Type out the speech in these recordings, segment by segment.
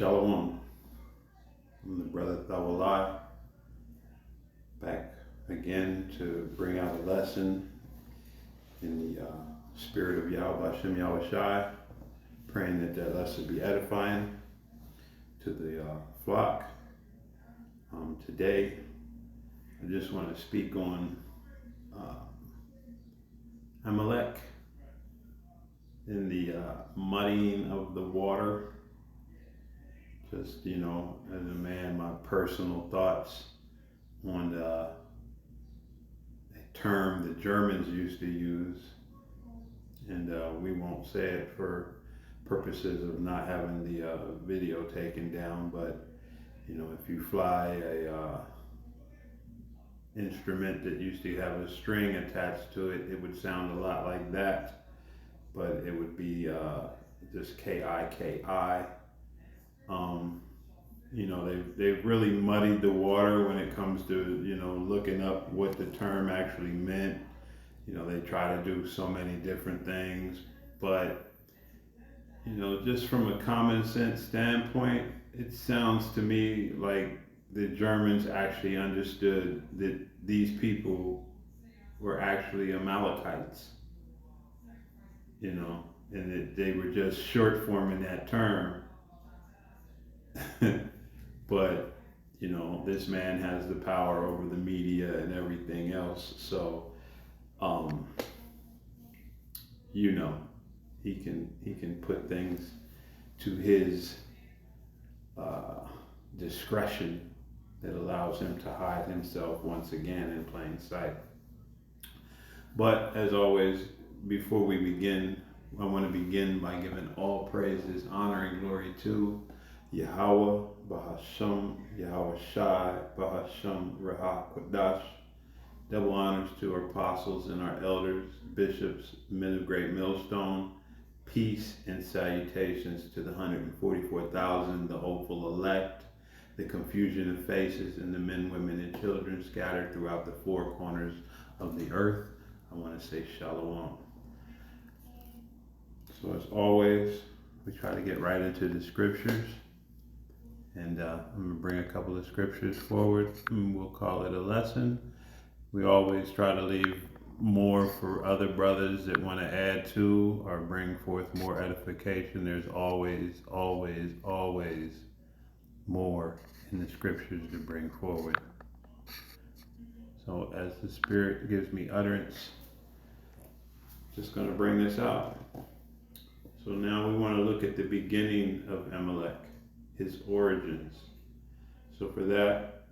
Shalom. I'm the brother Thawalai, back again to bring out a lesson in the spirit of Yahweh Hashem Yahweh Shai, praying that that lesson be edifying to the flock. Today, I just want to speak on Amalek in the muddying of the water. Just, as a man, my personal thoughts on a term the Germans used to use, and we won't say it for purposes of not having the video taken down, but if you fly a instrument that used to have a string attached to it, it would sound a lot like that, but it would be just K-I-K-I. They've really muddied the water when it comes to, looking up what the term actually meant. They try to do so many different things, but, just from a common sense standpoint, it sounds to me like the Germans actually understood that these people were actually Amalekites, and that they were just short forming that term. But this man has the power over the media and everything else, so he can put things to his discretion that allows him to hide himself once again in plain sight. But as always, before we begin, I want to begin by giving all praises, honor, and glory to Yahweh, Bahasham, Yahweh Shai, Bahasham, Raha Kodash. Double honors to our apostles and our elders, bishops, men of great millstone. Peace and salutations to the 144,000, the hopeful elect, the confusion of faces, and the men, women, and children scattered throughout the four corners of the earth. I want to say shalom. So as always, we try to get right into the scriptures. And I'm going to bring a couple of scriptures forward, and we'll call it a lesson. We always try to leave more for other brothers that want to add to or bring forth more edification. There's always, always, always more in the scriptures to bring forward. So as the Spirit gives me utterance, just going to bring this out. So now we want to look at the beginning of Amalek, his origins. So for that,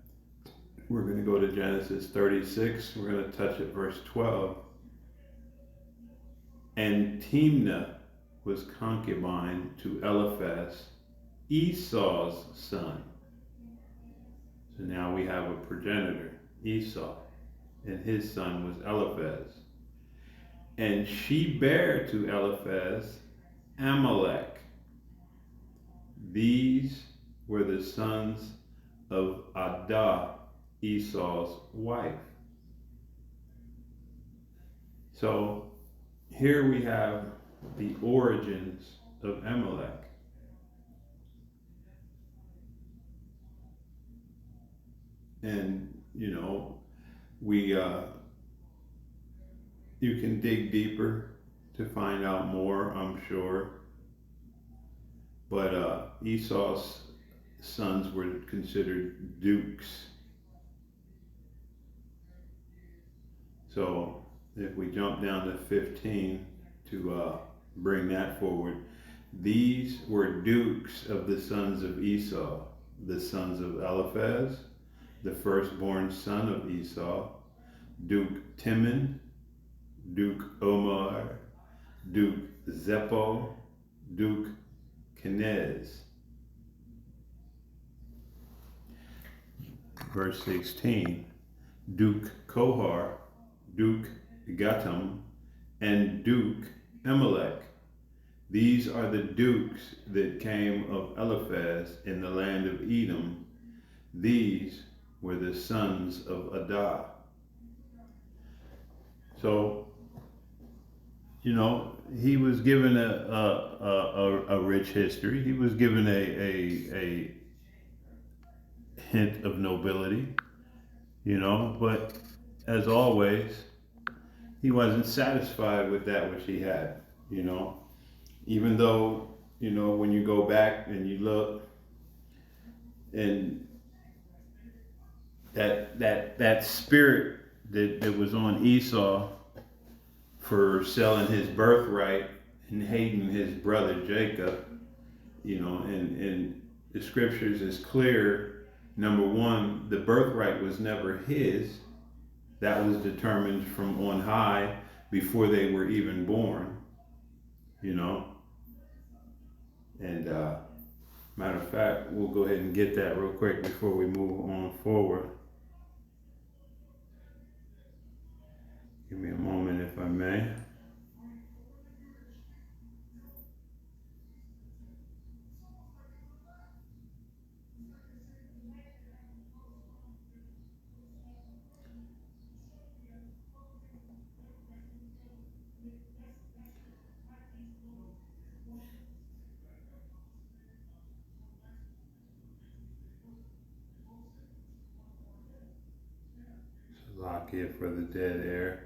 we're going to go to Genesis 36. We're going to touch at verse 12. And Timnah was concubine to Eliphaz, Esau's son. So now we have a progenitor, Esau, and his son was Eliphaz. And she bare to Eliphaz Amalek. These were the sons of Adah, Esau's wife. So here we have the origins of Amalek. And you can dig deeper to find out more, I'm sure. But Esau's sons were considered dukes. So if we jump down to 15 to bring that forward, these were dukes of the sons of Esau, the sons of Eliphaz, the firstborn son of Esau, Duke Timon, Duke Omar, Duke Zepho, Duke Kenez. Verse 16, Duke Kohar, Duke Gatam, and Duke Amalek. These are the dukes that came of Eliphaz in the land of Edom. These were the sons of Adah. So he was given a rich history. He was given a hint of nobility, but as always, he wasn't satisfied with that which he had, you know. Even though, when you go back and you look, and that spirit that was on Esau for selling his birthright and hating his brother Jacob, and the scriptures is clear. Number one, the birthright was never his. That was determined from on high before they were even born, you know. And matter of fact, we'll go ahead and get that real quick before we move on forward. Give me a moment if I may. Lock it for the dead air.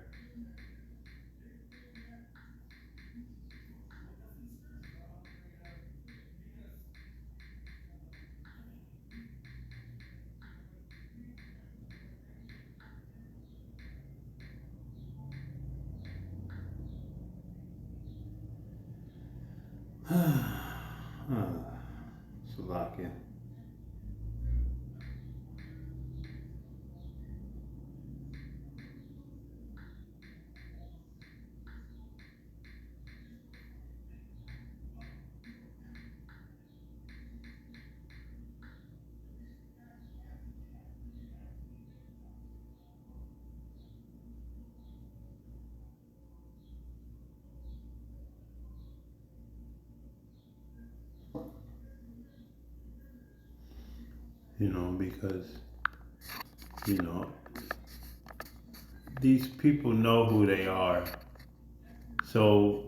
Slovakia. Because, you know, these people know who they are. So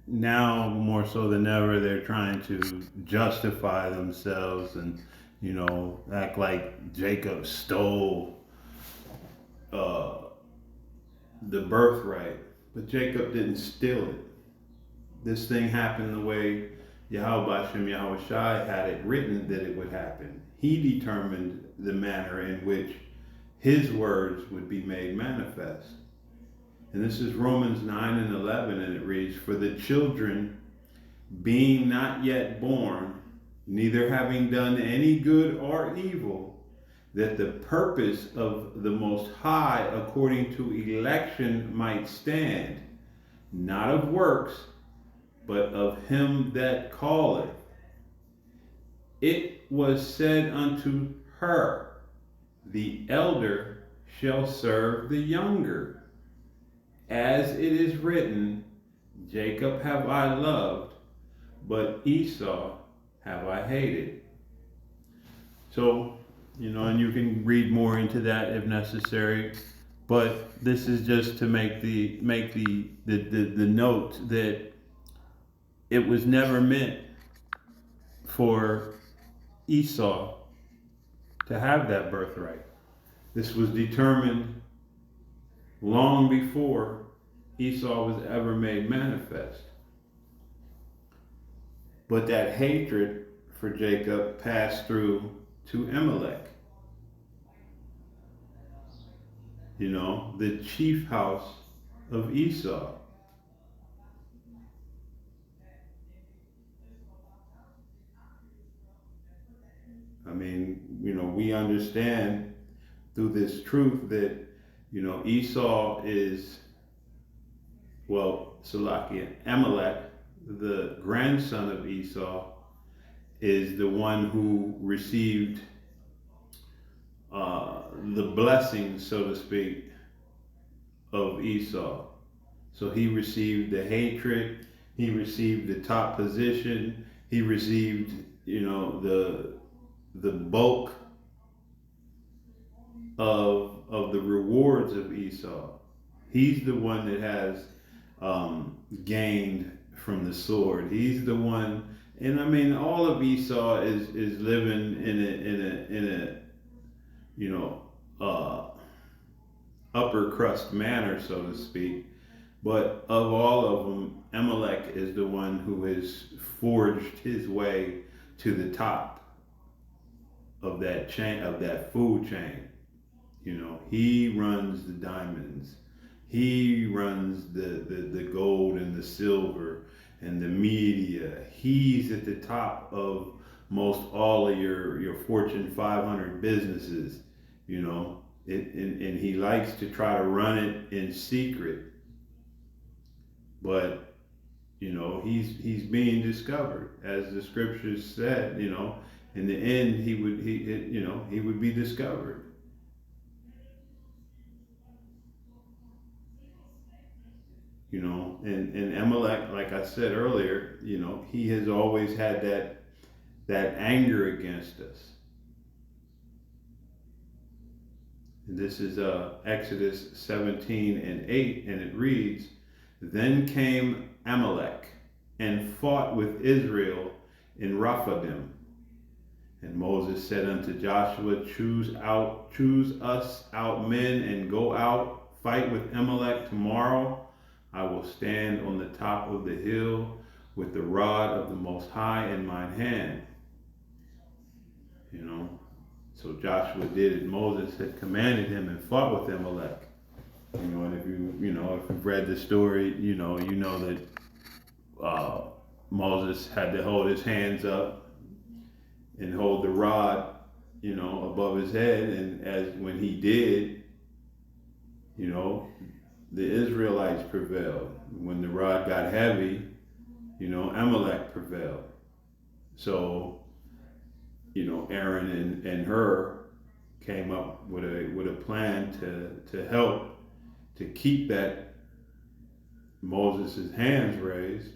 now more so than ever, they're trying to justify themselves and, act like Jacob stole uh, the birthright. But Jacob didn't steal it. This thing happened the way Yahweh Shem Yahweh Shai had it written that it would happen. He determined the manner in which his words would be made manifest. And this is Romans 9 and 11, and it reads, "For the children, being not yet born, neither having done any good or evil, that the purpose of the Most High according to election might stand, not of works, but of him that calleth. It was said unto her, the elder shall serve the younger. As it is written, Jacob have I loved, but Esau have I hated." So, and you can read more into that if necessary. But this is just to make the note that it was never meant for Esau to have that birthright. This was determined long before Esau was ever made manifest. But that hatred for Jacob passed through to Amalek. The chief house of Esau. I mean, we understand through this truth that, Esau is, Salakia, Amalek, the grandson of Esau, is the one who received the blessing, so to speak, of Esau. So he received the hatred, he received the top position, he received, the bulk of the rewards of Esau. He's the one that has gained from the sword. He's the one, and I mean, all of Esau is living in a you know upper crust manner, so to speak. But of all of them, Amalek is the one who has forged his way to the top of that chain, of that food chain. He runs the diamonds. He runs the gold and the silver and the media. He's at the top of most all of your Fortune 500 businesses, and he likes to try to run it in secret. But he's being discovered, as the scriptures said. In the end, he would be discovered. And Amalek, like I said earlier, he has always had that anger against us. And this is Exodus 17:8, and it reads, "Then came Amalek and fought with Israel in Rephidim. And Moses said unto Joshua, choose us out men, and go out, fight with Amalek tomorrow. I will stand on the top of the hill with the rod of the Most High in mine hand." So Joshua did as Moses had commanded him and fought with Amalek. And if you've read the story, you know that Moses had to hold his hands up and hold the rod, above his head, and when he did, the Israelites prevailed. When the rod got heavy, Amalek prevailed. So, Aaron and Hur came up with a plan to help to keep that Moses' hands raised.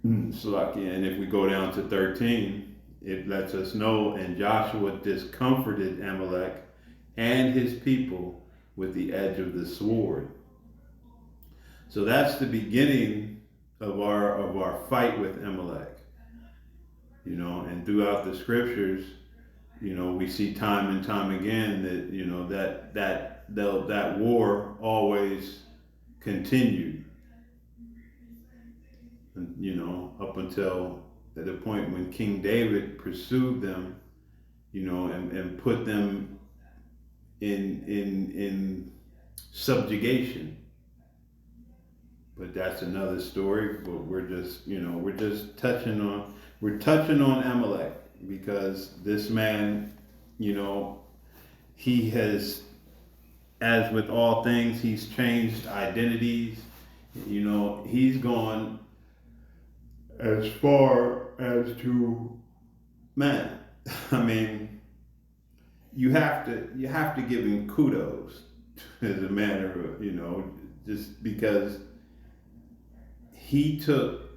And if we go down to 13, it lets us know, and Joshua discomforted Amalek and his people with the edge of the sword. So that's the beginning of our fight with Amalek. And throughout the scriptures, we see time and time again that that war always continued. And, up until at the point when King David pursued them, and put them in subjugation. But that's another story. But we're just touching on Amalek, because this man, he has, as with all things, he's changed identities. He's gone as far as to, man, I mean, you have to give him kudos as a matter of, just because he took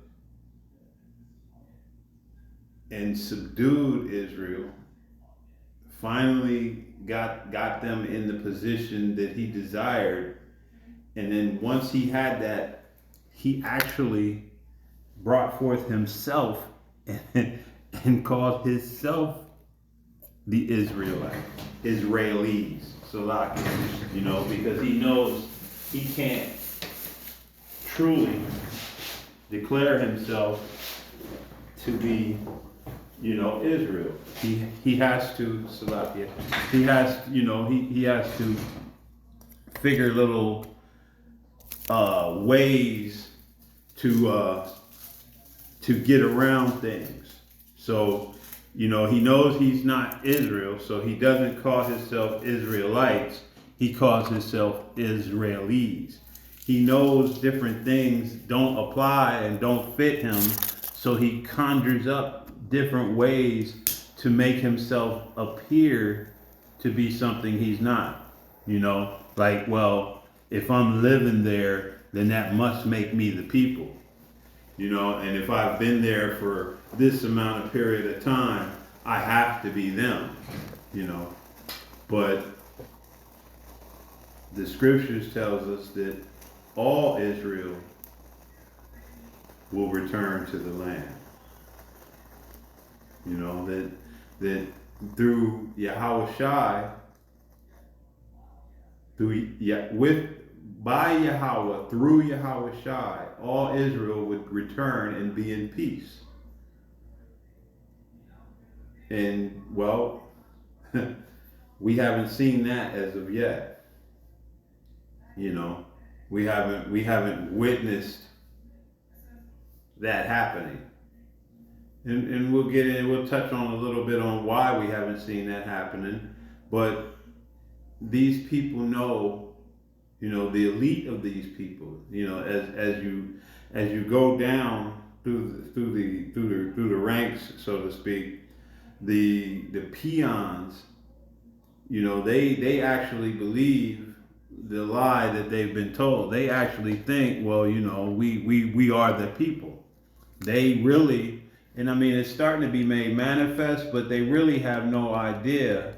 and subdued Israel, finally got them in the position that he desired. And then once he had that, he actually brought forth himself and called himself the Israelis, Salaki, because he knows he can't truly declare himself to be, Israel. He has to, Salakia, he has to figure little ways to get around things. So, he knows he's not Israel, so he doesn't call himself Israelites. He calls himself Israelis. He knows different things don't apply and don't fit him, so he conjures up different ways to make himself appear to be something he's not. Like, well, if I'm living there, then that must make me the people. And if I've been there for this amount of period of time, I have to be them, But the scriptures tells us that all Israel will return to the land. You know, that through Yahweh Shai, by Yahweh, through Yahweh Shai, all Israel would return and be in peace. And well, we haven't seen that as of yet. You know, we haven't witnessed that happening. And we'll get in, we'll touch on a little bit on why we haven't seen that happening. But these people know, you know, the elite of these people, you know, as you go down through the ranks, so to speak, the peons, you know, they actually believe the lie that they've been told. They actually think, well, you know, we are the people. They really, and I mean, it's starting to be made manifest, but they really have no idea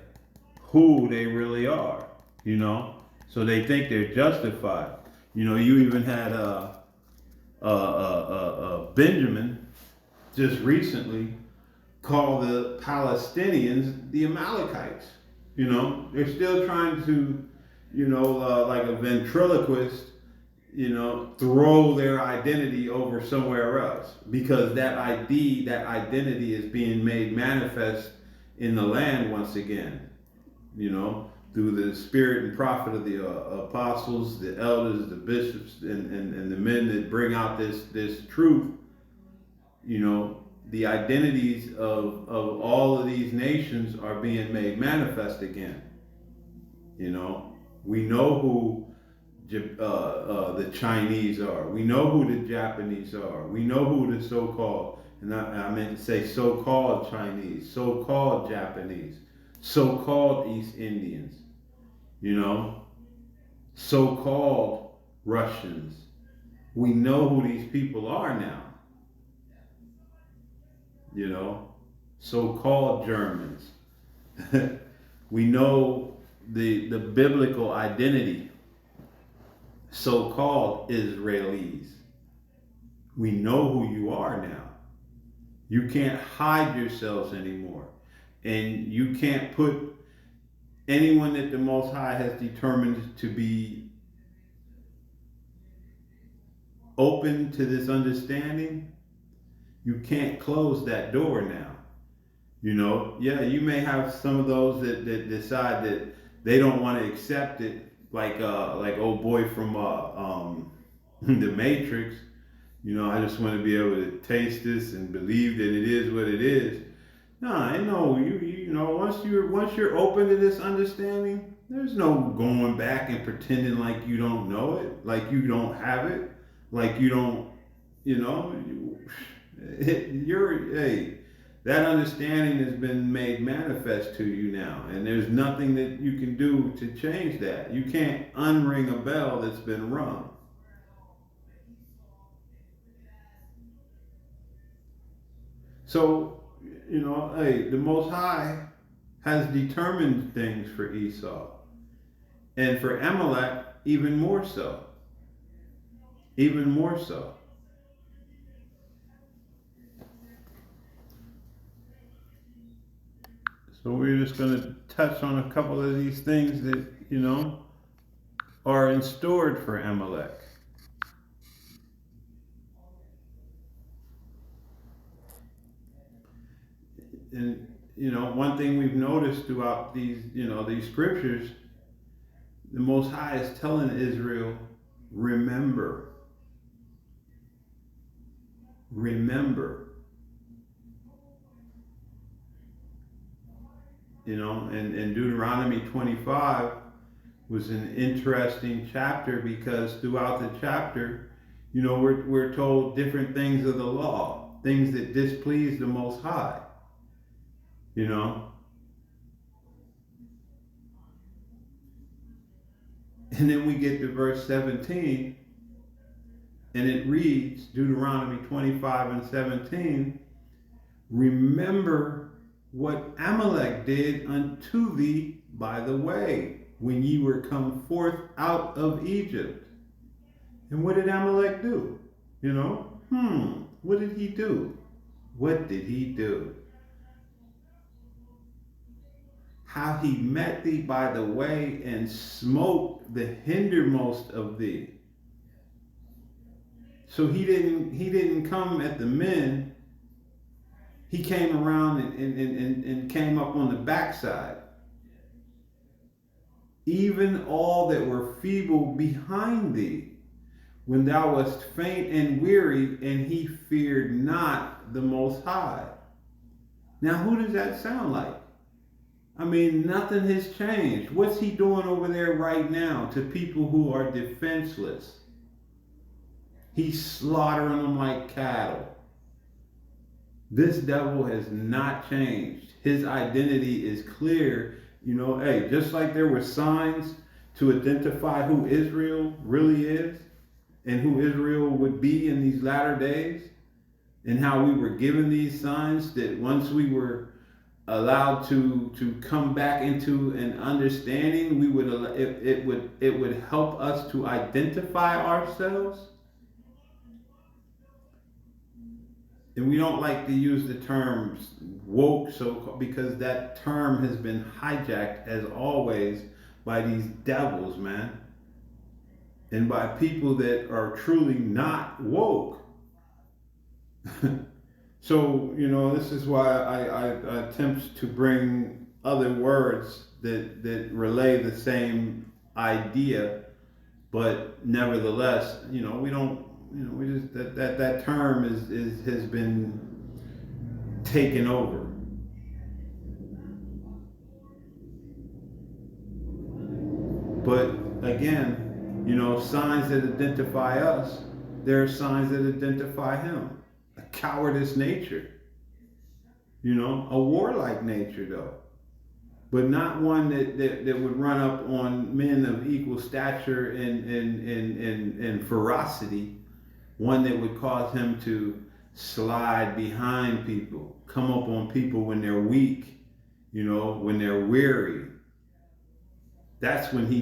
who they really are, you know? So they think they're justified. You know, you even had Benjamin just recently call the Palestinians the Amalekites. You know, they're still trying to, you know, like a ventriloquist, you know, throw their identity over somewhere else, because that identity is being made manifest in the land once again, you know, through the spirit and prophet of the apostles, the elders, the bishops, and the men that bring out this truth. You know, the identities of all of these nations are being made manifest again. You know, we know who the Chinese are. We know who the Japanese are. We know who the so-called, and I meant to say so-called Chinese, so-called Japanese, so-called East Indians, you know, so-called Russians. We know who these people are now. You know, so-called Germans. We know the biblical identity. So-called Israelis. We know who you are now. You can't hide yourselves anymore. And you can't put anyone that the Most High has determined to be open to this understanding. You can't close that door now. You know, yeah, you may have some of those that decide that they don't want to accept it, like old boy from the Matrix. You know, I just want to be able to taste this and believe that it is what it is. No, I know you know, once you're open to this understanding, there's no going back and pretending like you don't know it, like you don't have it, like you don't, you know, that understanding has been made manifest to you now, and there's nothing that you can do to change that. You can't unring a bell that's been rung. So, you know, hey, the Most High has determined things for Esau, and for Amalek even more so. Even more so. So we're just going to touch on a couple of these things that, you know, are in stored for Amalek. And, you know, one thing we've noticed throughout these, you know, these scriptures, the Most High is telling Israel, remember. Remember. You know, and Deuteronomy 25 was an interesting chapter, because throughout the chapter, you know, we're told different things of the law, things that displease the Most High. You know, and then we get to verse 17, and it reads, Deuteronomy 25 and 17, remember what Amalek did unto thee by the way, when ye were come forth out of Egypt. And what did Amalek do? You know, what did he do? What did he do? How he met thee by the way and smote the hindermost of thee. So he didn't come at the men. He came around and came up on the backside. Even all that were feeble behind thee, when thou wast faint and weary, and he feared not the Most High. Now, who does that sound like? I mean, nothing has changed. What's he doing over there right now to people who are defenseless? He's slaughtering them like cattle. This devil has not changed. His identity is clear. You know, hey, just like there were signs to identify who Israel really is and who Israel would be in these latter days, and how we were given these signs that once we were allowed to come back into an understanding, we would it would help us to identify ourselves. And we don't like to use the terms woke, so because that term has been hijacked as always by these devils, man, and by people that are truly not woke. So, this is why I attempt to bring other words that relay the same idea, but nevertheless, we don't, we just, that term has been taken over. But again, signs that identify us, there are signs that identify him. A cowardice nature, a warlike nature though, but not one that would run up on men of equal stature and ferocity, one that would cause him to slide behind people, come up on people when they're weak, when they're weary. That's when he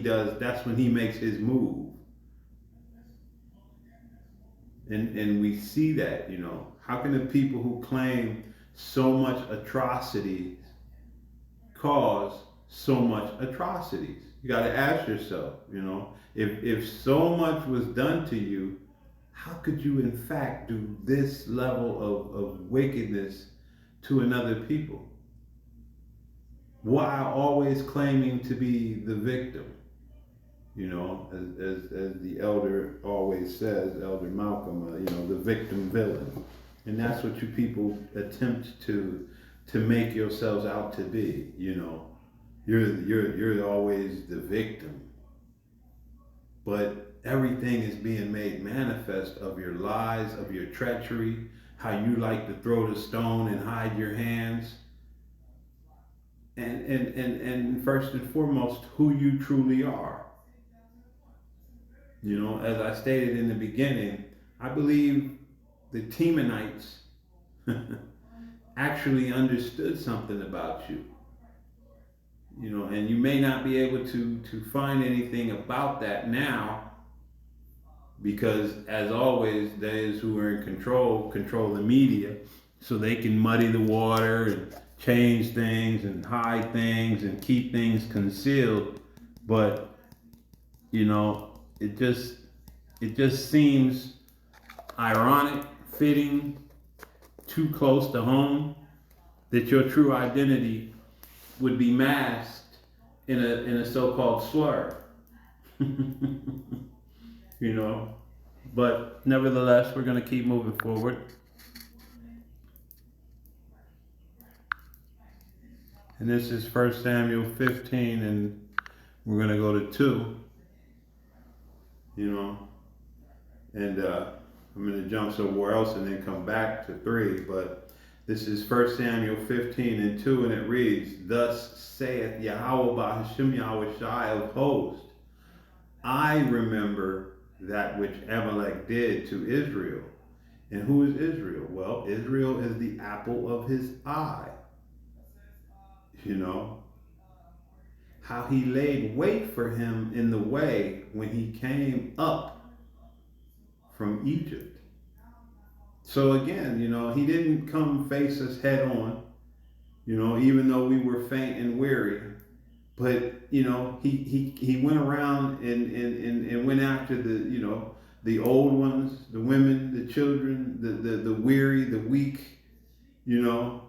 makes his move. And we see that, how can the people who claim so much atrocities cause so much atrocities? You got to ask yourself, if so much was done to you, how could you in fact do this level of wickedness to another people? While always claiming to be the victim, as the elder always says, Elder Malcolm, the victim villain. And that's what you people attempt to make yourselves out to be, You're always the victim. But everything is being made manifest of your lies, of your treachery, how you like to throw the stone and hide your hands. And first and foremost, who you truly are. As I stated in the beginning, I believe the Temanites actually understood something about you. And you may not be able to find anything about that now, because as always, those who are in control the media, so they can muddy the water and change things and hide things and keep things concealed. But it just seems ironic, fitting, too close to home, that your true identity would be masked in a so-called slur. But nevertheless, we're going to keep moving forward. And this is 1 Samuel 15, and we're going to go to 2. And I'm going to jump somewhere else and then come back to 3. But this is 1 Samuel 15 and 2, and it reads, Thus saith Yahweh Bahashim Yahweh Shai of hosts, I remember that which Amalek did to Israel. And who is Israel? Well, Israel is the apple of his eye. How he laid wait for him in the way when he came up from Egypt. So again, he didn't come face us head on, even though we were faint and weary. But he went around and went after the old ones, the women, the children, the weary, the weak. You know,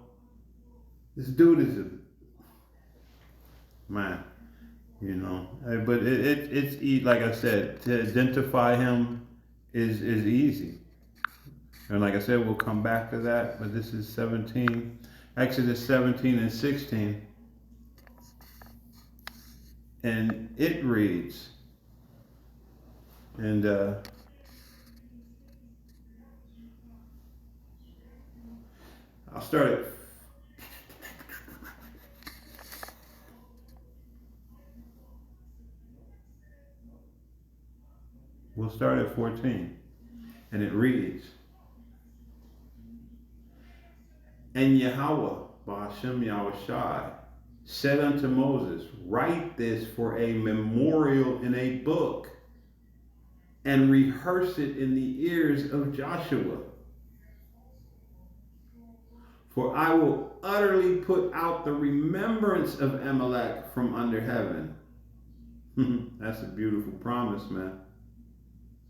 this dude is a man. But like I said, to identify him is easy. And like I said, we'll come back to that. But this is 17, Exodus 17 and 16, and it reads, and I'll start at we'll start at 14, and it reads, and Yahweh, Ba'ashem Yahushai, said unto Moses, write this for a memorial in a book, and rehearse it in the ears of Joshua. For I will utterly put out the remembrance of Amalek from under heaven. That's a beautiful promise, man.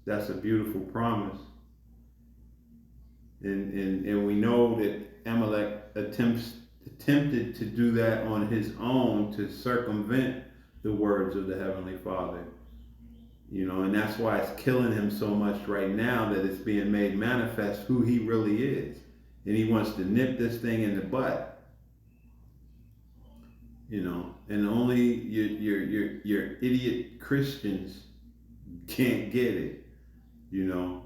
That's a beautiful promise. And we know that Amalek attempted to do that on his own to circumvent the words of the Heavenly Father. And that's why it's killing him so much right now, that it's being made manifest who he really is. And he wants to nip this thing in the butt. And only your idiot Christians can't get it,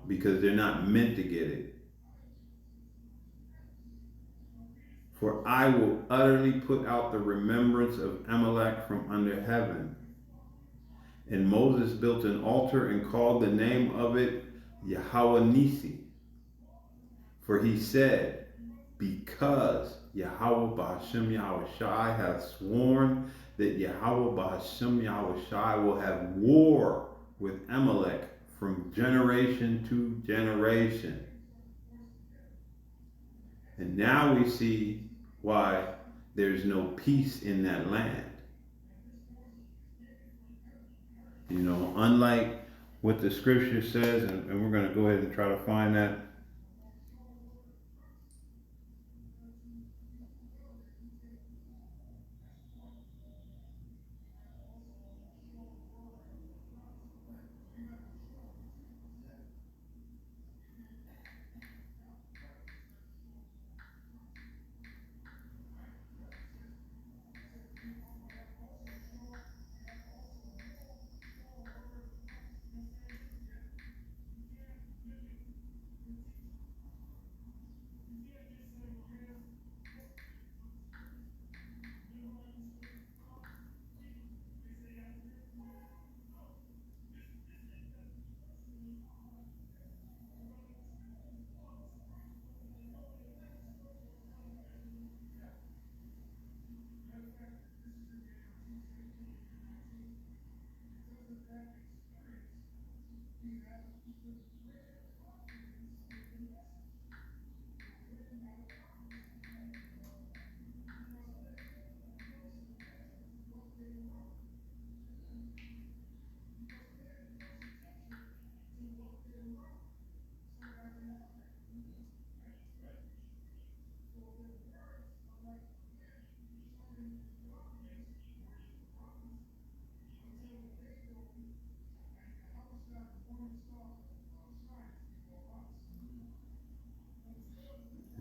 because they're not meant to get it. For I will utterly put out the remembrance of Amalek from under heaven. And Moses built an altar and called the name of it Yahweh Nisi. For he said, because Yahweh Ba'ashem Yahushai hath sworn that Yahweh Ba'ashem Yahushai will have war with Amalek from generation to generation. And now we see why there's no peace in that land. Unlike what the scripture says, and we're going to go ahead and try to find that.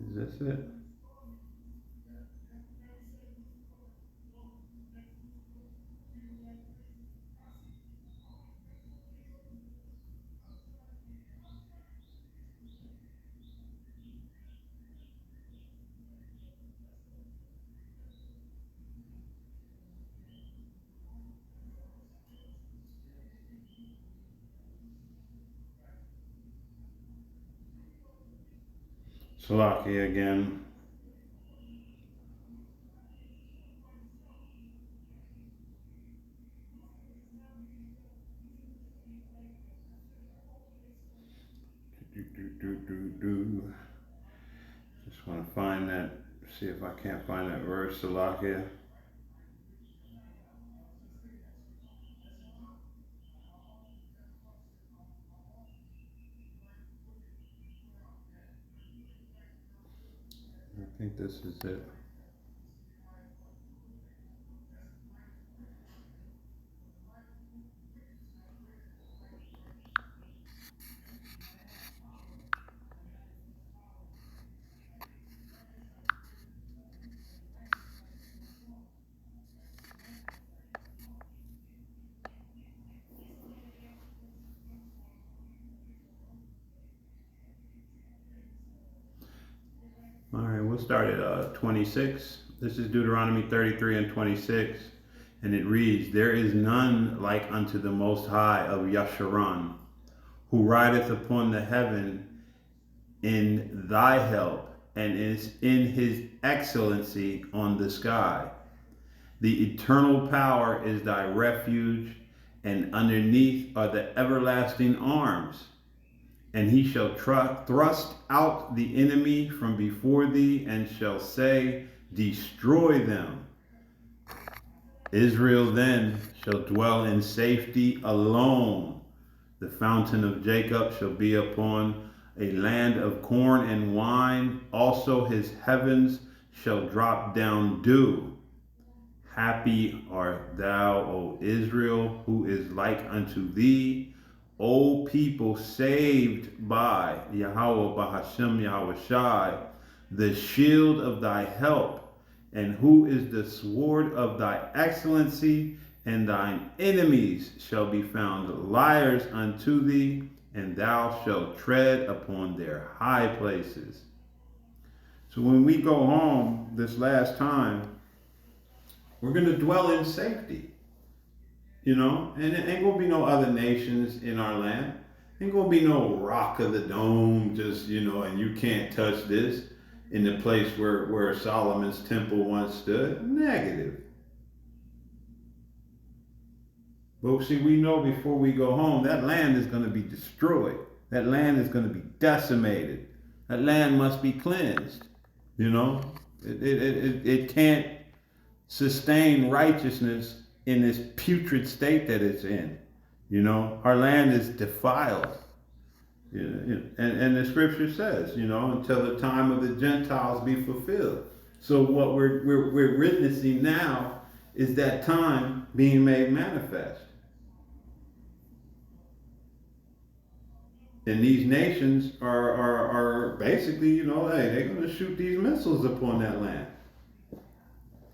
Is this it? Salaki again. Just want to find that. See if I can't find that verse. Salakia. I think this is it. All right, we'll start at 26. This is Deuteronomy 33 and 26. And it reads, There is none like unto the Most High of Yasharon, who rideth upon the heaven in thy help, and is in his excellency on the sky. The eternal power is thy refuge, and underneath are the everlasting arms. And he shall thrust out the enemy from before thee, and shall say, Destroy them. Israel then shall dwell in safety alone. The fountain of Jacob shall be upon a land of corn and wine. Also his heavens shall drop down dew. Happy art thou, O Israel, who is like unto thee, O people saved by Yahweh Bahashem Yahweh Shai, the shield of thy help, and who is the sword of thy excellency, and thine enemies shall be found liars unto thee, and thou shalt tread upon their high places. So when we go home this last time, we're going to dwell in safety, and it ain't going to be no other nations in our land. Ain't going to be no rock of the dome, just, and you can't touch this in the place where Solomon's temple once stood. Negative. But see, we know before we go home, that land is going to be destroyed. That land is going to be decimated. That land must be cleansed. It can't sustain righteousness in this putrid state that it's in. Our land is defiled. And the scripture says, until the time of the Gentiles be fulfilled. So what we're witnessing now is that time being made manifest. And these nations are basically, hey, they're going to shoot these missiles upon that land.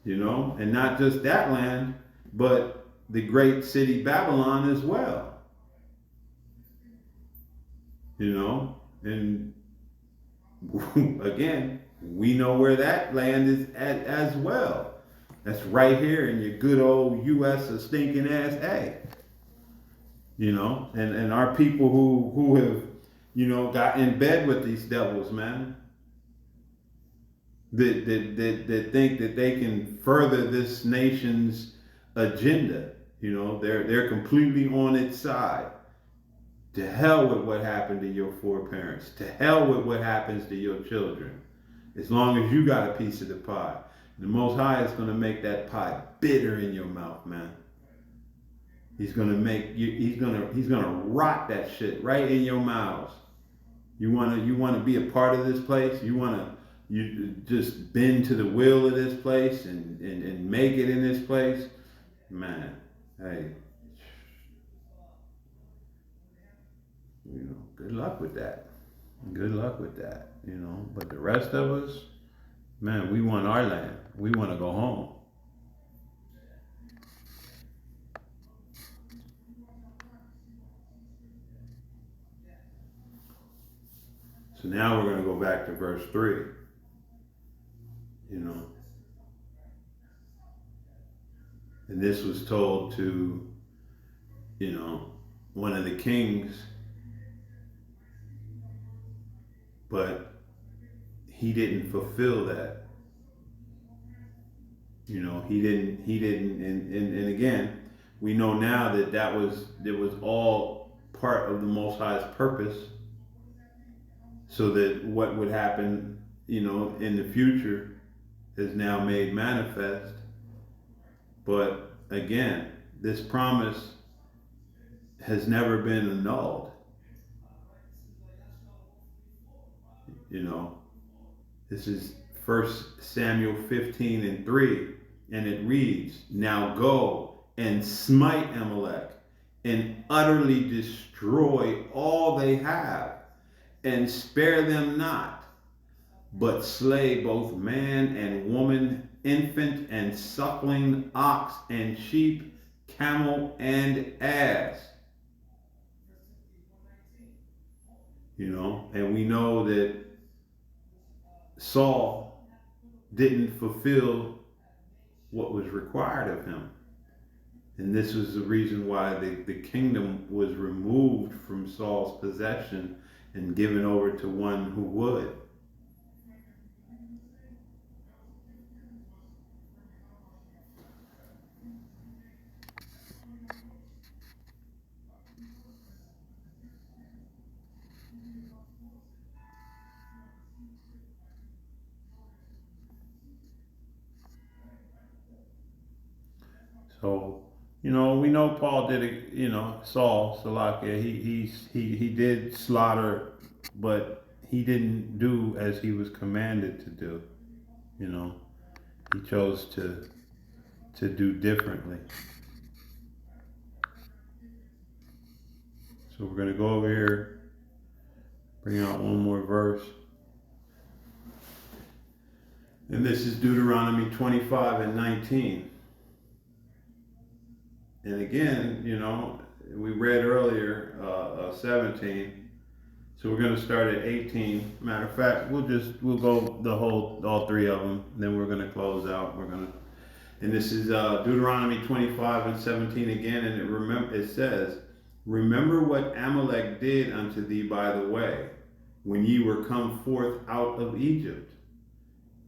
And not just that land, but the great city Babylon as well. And again, we know where that land is at as well. That's right here in your good old U.S. a stinking ass A. And our people who have, got in bed with these devils, man. That think that they can further this nation's agenda. They're completely on its side. To hell with what happened to your foreparents. To hell with what happens to your children. As long as you got a piece of the pie. The Most High is going to make that pie bitter in your mouth, man. He's going to make you. He's going to rot that shit right in your mouths. You want to be a part of this place. You just bend to the will of this place and make it in this place, man. Hey. Good luck with that. Good luck with that, But the rest of us, man, we want our land. We want to go home. So now we're going to go back to verse 3. And this was told to, one of the kings. But he didn't fulfill that. He didn't, and again, we know now that it was all part of the Most High's purpose so that what would happen, in the future is now made manifest. But again, this promise has never been annulled. You know, this is 1 Samuel 15:3, and it reads, "Now go and smite Amalek and utterly destroy all they have, and spare them not, but slay both man and woman, infant and suckling, ox and sheep, camel and ass." And we know that Saul didn't fulfill what was required of him. And this was the reason why the kingdom was removed from Saul's possession and given over to one who would. So, we know Paul did it, Saul, Salakia, he did slaughter, but he didn't do as he was commanded to do. He chose to do differently. So we're going to go over here, bring out one more verse. And this is Deuteronomy 25:19. And again, we read earlier 17. So we're going to start at 18. Matter of fact, we'll go all three of them. Then we're going to close out. And this is Deuteronomy 25:17 again. And it says, "Remember what Amalek did unto thee by the way, when ye were come forth out of Egypt,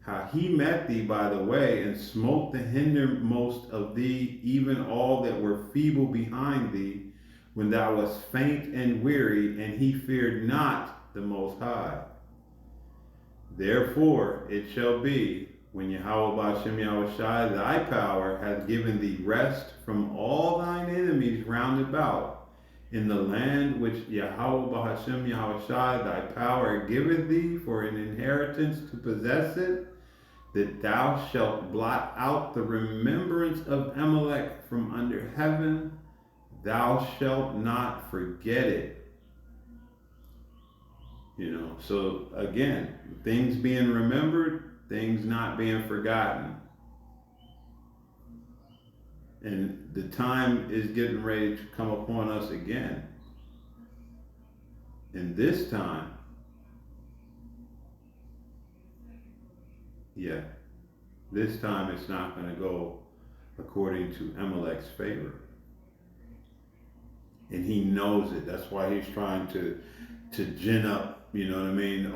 how he met thee by the way, and smote the hindermost of thee, even all that were feeble behind thee, when thou wast faint and weary, and he feared not the Most High. Therefore it shall be, when Yahweh Ba'ashem Yahushai thy power hath given thee rest from all thine enemies round about, in the land which Yahweh Ba'ashem Yahushai thy power giveth thee for an inheritance to possess it, that thou shalt blot out the remembrance of Amalek from under heaven, thou shalt not forget it." So again, things being remembered, things not being forgotten. And the time is getting ready to come upon us again. And this time, this time it's not going to go according to Amalek's favor. And he knows it. That's why he's trying to gin up,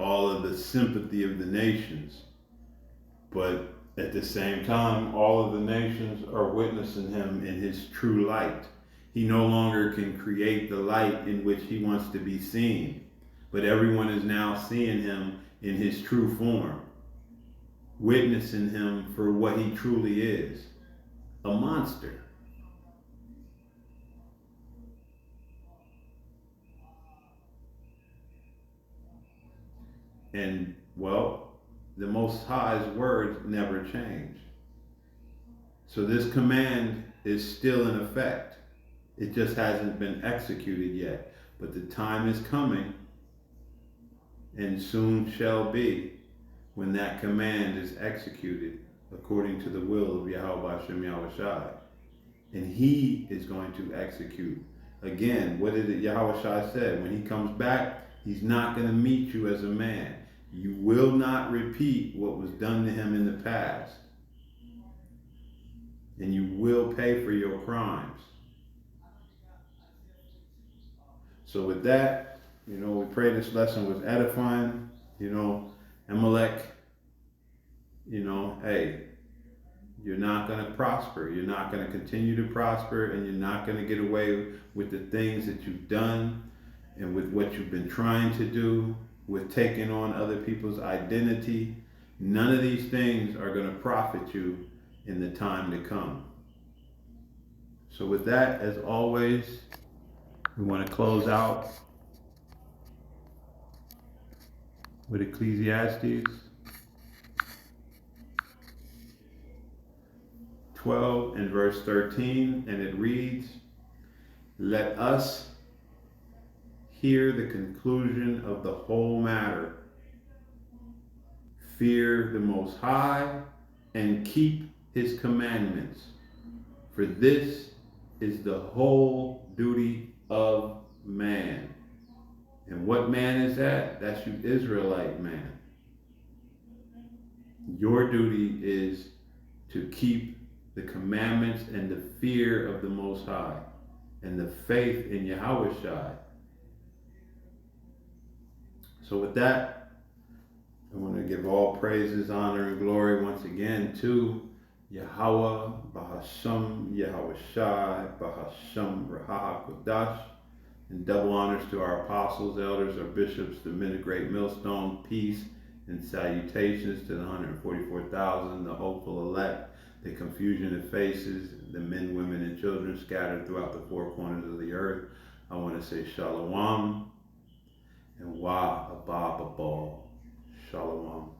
all of the sympathy of the nations. But at the same time, all of the nations are witnessing him in his true light. He no longer can create the light in which he wants to be seen. But everyone is now seeing him in his true form, witnessing him for what he truly is, a monster. And, the Most High's words never change. So this command is still in effect. It just hasn't been executed yet. But the time is coming, and soon shall be, when that command is executed according to the will of Yahweh Hashem Yahushai. And he is going to execute. Again, what did Yahushai said? When he comes back, he's not going to meet you as a man. You will not repeat what was done to him in the past. And you will pay for your crimes. So with that, we pray this lesson was edifying. Amalek, hey, you're not going to prosper. You're not going to continue to prosper, and you're not going to get away with the things that you've done and with what you've been trying to do with taking on other people's identity. None of these things are going to profit you in the time to come. So with that, as always, we want to close out with Ecclesiastes 12 and verse 13, and it reads, "Let us hear the conclusion of the whole matter. Fear the Most High and keep his commandments, for this is the whole duty of man." And what man is that? That's you Israelite man. Your duty is to keep the commandments and the fear of the Most High and the faith in Yahweh Shai. So with that, I want to give all praises, honor, and glory once again to Yahweh, Bahasham, Yahweh Shai, Bahasham, Raha Kodash, and double honors to our apostles, elders, our bishops, the men of Great Millstone, peace and salutations to the 144,000, the hopeful elect, the confusion of faces, the men, women, and children scattered throughout the four corners of the earth. I want to say Shalom and Wa Abba Babal. Shalom.